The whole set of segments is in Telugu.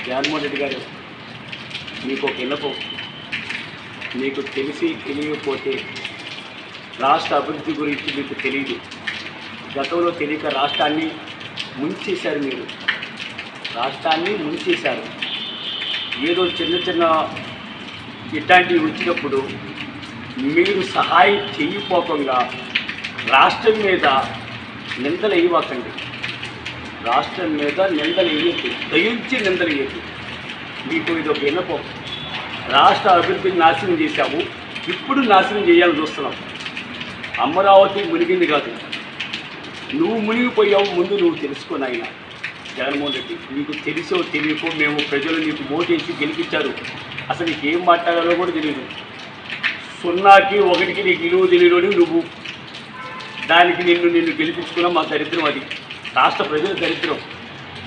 జగన్మోహన్ రెడ్డి గారు, మీకు ఒక విన్నపం. మీకు తెలియకపోతే రాష్ట్ర అభివృద్ధి గురించి మీకు తెలియదు. గతంలో తెలియక రాష్ట్రాన్ని ముంచేశారు. మీరు రాష్ట్రాన్ని ముంచేశారు. ఏదో చిన్న చిన్న ఇట్లాంటివి వచ్చినప్పుడు మీరు సహాయం చేయకపోకుండా రాష్ట్రం మీద నిందలు వేయవకండి. రాష్ట్రం మీద నిందలు వేయద్దు, దయించి నిందలు వేయద్దు. మీకు ఇది ఒక విన్నపం. రాష్ట్ర అభివృద్ధిని నాశనం చేశాము, ఇప్పుడు నాశనం చేయాలని చూస్తున్నాం. అమరావతి మునిగింది కాదు, నువ్వు మునిగిపోయావు. ముందు నువ్వు తెలుసుకుని ఆయన జగన్మోహన్ రెడ్డి, నీకు తెలుసో తెలియకో మేము ప్రజలు నీకు ఓటేసి గెలిపించారు. అసలు నీకు ఏం మాట్లాడాలో కూడా తెలియదు. 0కి 1కి నీకు విలువ తెలియని నువ్వు, దానికి నిన్ను గెలిపించుకున్నాం. మా దరిద్రం అది, రాష్ట్ర ప్రజల దరిద్రం.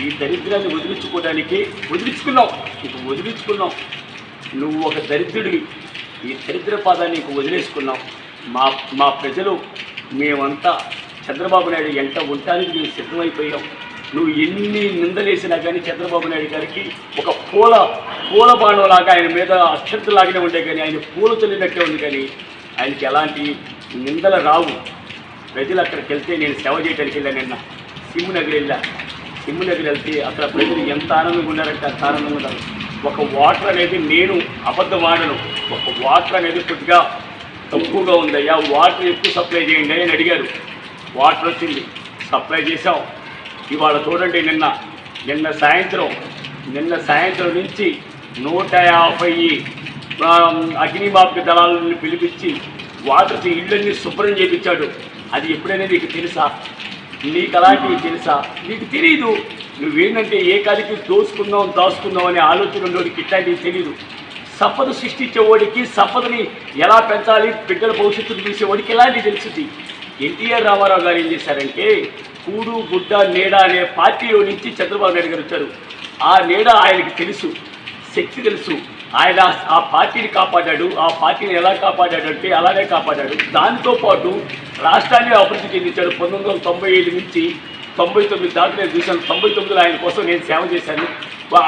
ఈ దరిద్రాన్ని వదిలించుకున్నావు. నీకు వదిలించుకున్నావు. నువ్వు ఒక దరిద్రుడివి. ఈ దరిద్ర పాదాన్ని నీకు వదిలేసుకున్నావు. మా ప్రజలు మేమంతా చంద్రబాబు నాయుడు ఎంట ఉండటానికి మేము సిద్ధమైపోయాం. నువ్వు ఎన్ని నిందలేసినా కానీ చంద్రబాబు నాయుడు గారికి ఒక పూల బాణంలాగా ఆయన మీద అక్షంతలాగానే ఉండే, కానీ ఆయన పూలు చల్లినట్టే ఉంది. కానీ ఆయనకి ఎలాంటి నిందలు రావు. ప్రజలు అక్కడికి వెళ్తే, నేను సేవ చేయడానికి వెళ్ళాను నిన్న సింహనగర్ వెళ్తే అక్కడ ప్రజలు ఎంత ఆనందంగా ఉన్నారంటే అంత ఆనందంగా ఉన్నారు. ఒక వాటర్ అనేది, నేను అబద్ధం ఆడను, ఒక వాటర్ అనేది కొద్దిగా తక్కువగా ఉందయ్యా, వాటర్ ఎక్కువ సప్లై చేయండి అని అడిగారు. వాటర్ వచ్చింది, సప్లై చేసాం. ఇవాళ చూడండి, నిన్న సాయంత్రం నుంచి 150 అగ్నిమాపక దళాలను పిలిపించి వాటర్ ఇళ్ళన్నీ శుభ్రం చేయించాడు. అది ఎప్పుడైనా నీకు తెలుసా? నీకు అలాంటివి తెలుసా? నీకు తెలియదు. నువ్వేంటంటే ఏ కాడికి దాచుకుందాం అనే ఆలోచన ఉండేవాడికి ఇట్లాంటివి తెలియదు. సంపద సృష్టించేవాడికి సంపదని ఎలా పెంచాలి, బిడ్డల భవిష్యత్తును చూసేవాడికి ఎలాంటివి తెలుస్తుంది. ఎన్టీఆర్ రామారావు గారు ఏం చేశారంటే, కూడు గుడ్డ నీడ అనే పార్టీలో నుంచి చంద్రబాబు నాయుడు గారు వచ్చారు. ఆ నీడ ఆయనకి తెలుసు, శక్తి తెలుసు. ఆయన ఆ పార్టీని కాపాడాడు. ఆ పార్టీని ఎలా కాపాడాడంటే అలాగే కాపాడాడు. దాంతో పాటు రాష్ట్రాన్ని అభివృద్ధి చెందించాడు. 1995 నుంచి 99 దాకా నేను చూశాను. 99లో ఆయన కోసం నేను సేవ చేశాను.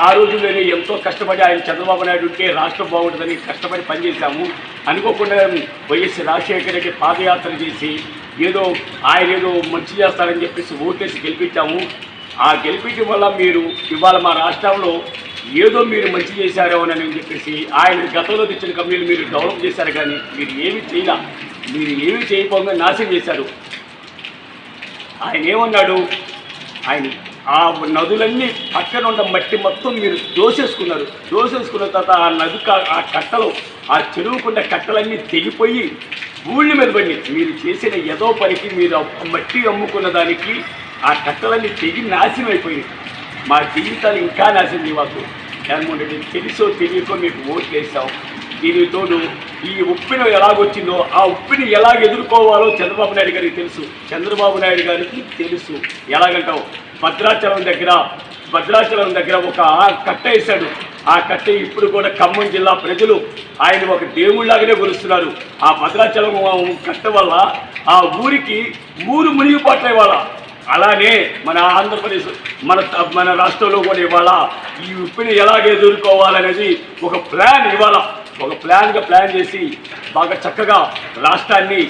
ఆ రోజుల్లోనే ఎంతో కష్టపడి ఆయన చంద్రబాబు నాయుడు ఉంటే రాష్ట్రం బాగుంటుందని కష్టపడి పనిచేశాము. అనుకోకుండా వైఎస్ రాజశేఖర రెడ్డి పాదయాత్ర చేసి ఆయన ఏదో మంచి చేస్తారని చెప్పేసి ఓటేసి గెలిపించాము. ఆ గెలిపించడం వల్ల మీరు ఇవాళ మా రాష్ట్రంలో ఏదో మీరు మంచి చేశారేమోనని చెప్పేసి ఆయన గతంలో తెచ్చిన కంపెనీలు మీరు డెవలప్ చేశారు, కానీ మీరు ఏమీ చేయకపోగా నాశనం చేశారు. ఆయన ఏమన్నాడు? ఆయన ఆ నదులన్నీ పక్కన ఉన్న మట్టి మొత్తం మీరు దోసేసుకున్నారు. దోసేసుకున్న తర్వాత ఆ నది ఆ కట్టలు, ఆ చెరువుకున్న కట్టలన్నీ తెగిపోయి ఊళ్ళ మీద పడి మీరు చేసిన ఏదో పనికి మీరు మట్టి అమ్ముకున్న దానికి ఆ కట్టలన్నీ తెగి నాశనం అయిపోయింది. మా జీవితాలు ఇంకా నాశనం చేయవాకు. జగన్మోహన్ రెడ్డి, తెలుసో తెలియకో మీకు ఓట్లు వేసాం. దీనితోడు ఈ ఉప్పిన ఎలాగొచ్చిందో ఆ ఉప్పిని ఎలాగ ఎదుర్కోవాలో చంద్రబాబు నాయుడు గారికి తెలుసు. చంద్రబాబు నాయుడు గారికి తెలుసు. ఎలాగంటావు? భద్రాచలం దగ్గర ఒక కట్ట వేశాడు. ఆ కట్ట ఇప్పుడు కూడా ఖమ్మం జిల్లా ప్రజలు ఆయన ఒక దేవుళ్ళలాగానే కొలుస్తున్నారు. ఆ భద్రాచలం కట్ట వల్ల ఆ ఊరికి మునిగిపోట్ల ఇవాళ. అలానే మన ఆంధ్రప్రదేశ్ మన రాష్ట్రంలో కూడా ఇవాళ ఈ ఉప్పిని ఎలాగ ఎదుర్కోవాలనేది ఒక ప్లాన్ ఇవాళ ఒక ప్లాన్ చేసి బాగా చక్కగా రాష్ట్రాన్ని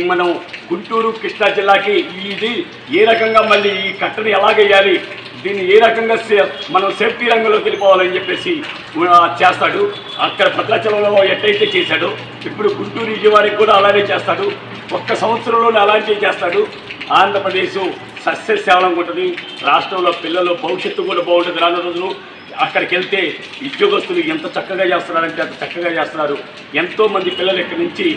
మనం గుంటూరు కృష్ణా జిల్లాకి ఇది ఏ రకంగా మళ్ళీ ఈ కట్టని ఎలాగేయాలి, దీన్ని ఏ రకంగా మనం సేఫ్టీ రంగంలోకి వెళ్ళిపోవాలని చెప్పేసి చేస్తాడు. అక్కడ భద్రాచలంలో ఎట్టయితే చేశాడు, ఇప్పుడు గుంటూరు విజయవాడకి కూడా అలానే చేస్తాడు. ఒక్క సంవత్సరంలోనే అలాంటివి చేస్తాడు. ఆంధ్రప్రదేశ్ సస్యశ్యామలంగా ఉంటుంది. రాష్ట్రంలో పిల్లల భవిష్యత్తు కూడా బాగుంటుంది రానున్న రోజులు. అక్కడికి వెళ్తే ఉద్యోగస్తులు ఎంత చక్కగా చేస్తున్నారంటే అంత చక్కగా చేస్తున్నారు. ఎంతోమంది పిల్లలు ఇక్కడి నుంచి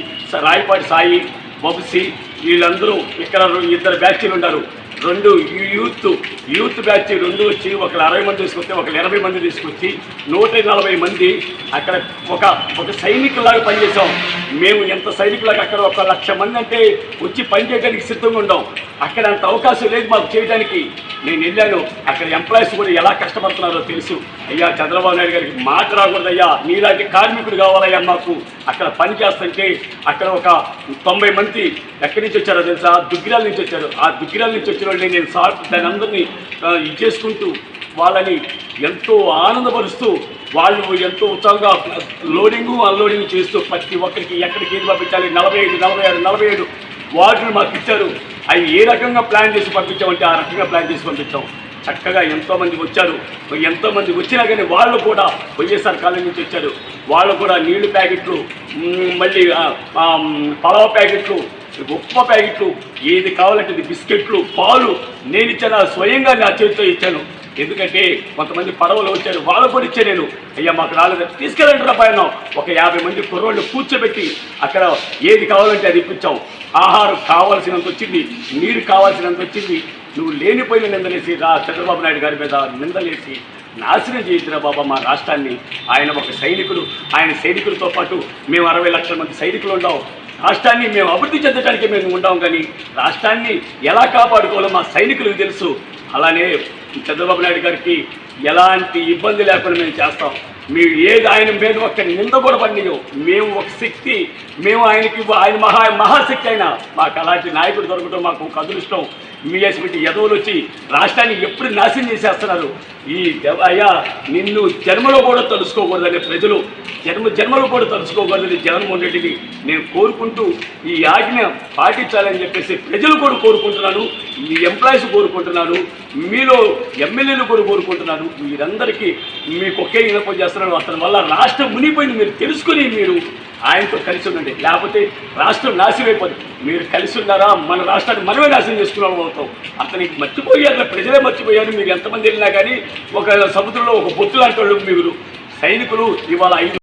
రాయపాటి సాయి, వంశీ వీళ్ళందరూ ఇక్కడ 2 బ్యాచ్లు ఉన్నారు. 2 యూత్ బ్యాచ్ 2 వచ్చి ఒకరు 60 మంది తీసుకొస్తే ఒకరు 80 మంది తీసుకొచ్చి 140 మంది అక్కడ ఒక సైనికులాగా పనిచేసాం. మేము ఎంత సైనికులాగా అక్కడ 1,00,000 మంది అంటే వచ్చి పని చేయడానికి సిద్ధంగా ఉన్నాం. అక్కడ అంత అవకాశం లేదు మాకు చేయడానికి. నేను వెళ్ళాను, అక్కడ ఎంప్లాయీస్ కూడా ఎలా కష్టపడుతున్నారో తెలుసు. అయ్యా చంద్రబాబు నాయుడు గారికి మాట రాకూడదు అయ్యా, నీలాంటి కార్మికుడు కావాలయ్యా మాకు. అక్కడ పని చేస్తుంటే అక్కడ ఒక 90 మంది ఎక్కడి నుంచి వచ్చారో తెలుసా? దుగ్గిరాల నుంచి వచ్చారు. ఆ దుగ్గిరాల నుంచి వచ్చిన వాళ్ళని నేను దాని అందరినీ చేసుకుంటూ వాళ్ళని ఎంతో ఆనందపరుస్తూ వాళ్ళు ఎంతో ఉత్సాహంగా లోడింగు అన్లోడింగ్ చేస్తూ ప్రతి ఒక్కరికి ఎక్కడికి ఏది పంపించాలి 47 వార్డులు మాకు ఇచ్చారు. అవి ఏ రకంగా ప్లాన్ చేసి పంపించామంటే ఆ రకంగా ప్లాన్ చేసి పంపించాం. చక్కగా ఎంతోమంది వచ్చారు. ఎంతోమంది వచ్చినా కానీ వాళ్ళు కూడా వైఎస్ఆర్ కాలనీ నుంచి వచ్చారు. వాళ్ళు కూడా నీళ్లు ప్యాకెట్లు, మళ్ళీ పలావ్ ప్యాకెట్లు, ఉప్మా ప్యాకెట్లు, ఏది కావాలంటే బిస్కెట్లు, పాలు నేను ఇచ్చాను. స్వయంగా నా చేతితో ఇచ్చాను. ఎందుకంటే కొంతమంది పడవలు వచ్చారు, వాళ్ళు కూడా ఇచ్చే నేను అయ్యా మాకు రాలేదు తీసుకెళ్ళండి రా పైన ఒక 50 మంది కుర్రోళ్ళు కూర్చోబెట్టి అక్కడ ఏది కావాలంటే అది ఇప్పించావు. ఆహారం కావాల్సినంత వచ్చింది, నీరు కావాల్సినంత వచ్చింది. నువ్వు లేనిపోయిన నిందలేసి చంద్రబాబు నాయుడు గారి మీద నిందలేసి నాశనం చేయించిన బాబా మా రాష్ట్రాన్ని. ఆయన ఒక సైనికుడు, ఆయన సైనికులతో పాటు మేము 60 లక్షల మంది సైనికులు ఉన్నాం. రాష్ట్రాన్ని మేము అభివృద్ధి చెందడానికి మేము ఉండాం, కానీ రాష్ట్రాన్ని ఎలా కాపాడుకోవాలో మా సైనికులకు తెలుసు. అలానే చంద్రబాబు నాయుడు గారికి ఎలాంటి ఇబ్బంది లేకుండా మేము చేస్తాం. మీరు ఏది ఆయన మీద ఒక్క నింద కూడా పడినాయో మేము ఒక శక్తి, మేము ఆయన మహాశక్తి అయినా మాకు అలాంటి నాయకుడు దొరకడం మాకు ఒక అదృష్టం. మీఎస్బిటి ఎదవులు వచ్చి రాష్ట్రాన్ని ఎప్పుడు నాశనం చేసేస్తున్నారు. అయ్యా నిన్ను జన్మలో కూడా తలుసుకోకూడదని ప్రజలు జన్మలో కూడా తలుసుకోకూడదని జగన్మోహన్ రెడ్డిని నేను కోరుకుంటూ ఈ ఆజ్ఞ పాటించాలని చెప్పేసి ప్రజలు కూడా కోరుకుంటున్నాను. ఈ ఎంప్లాయీస్ కోరుకుంటున్నాను, మీలో ఎమ్మెల్యేలు కూడా కోరుకుంటున్నాను. మీరందరికీ మీకు ఒకే విన్నపం చేస్తున్నాను. అతని వల్ల రాష్ట్రం మునిగిపోయింది మీరు తెలుసుకుని మీరు ఆయనతో కలిసి ఉండండి, లేకపోతే రాష్ట్రం నాశనం అయిపోతుంది. మీరు కలిసి ఉన్నారా మన రాష్ట్రాన్ని మనమే నాశనం చేసుకున్నాం అవుతాం. అతనికి మర్చిపోయారు, ప్రజలే మర్చిపోయారు. మీరు ఎంతమంది వెళ్ళినా కానీ ఒక సముద్రంలో ఒక బొత్తు లాంటి వాళ్ళు మీరు సైనికులు ఇవాళ 5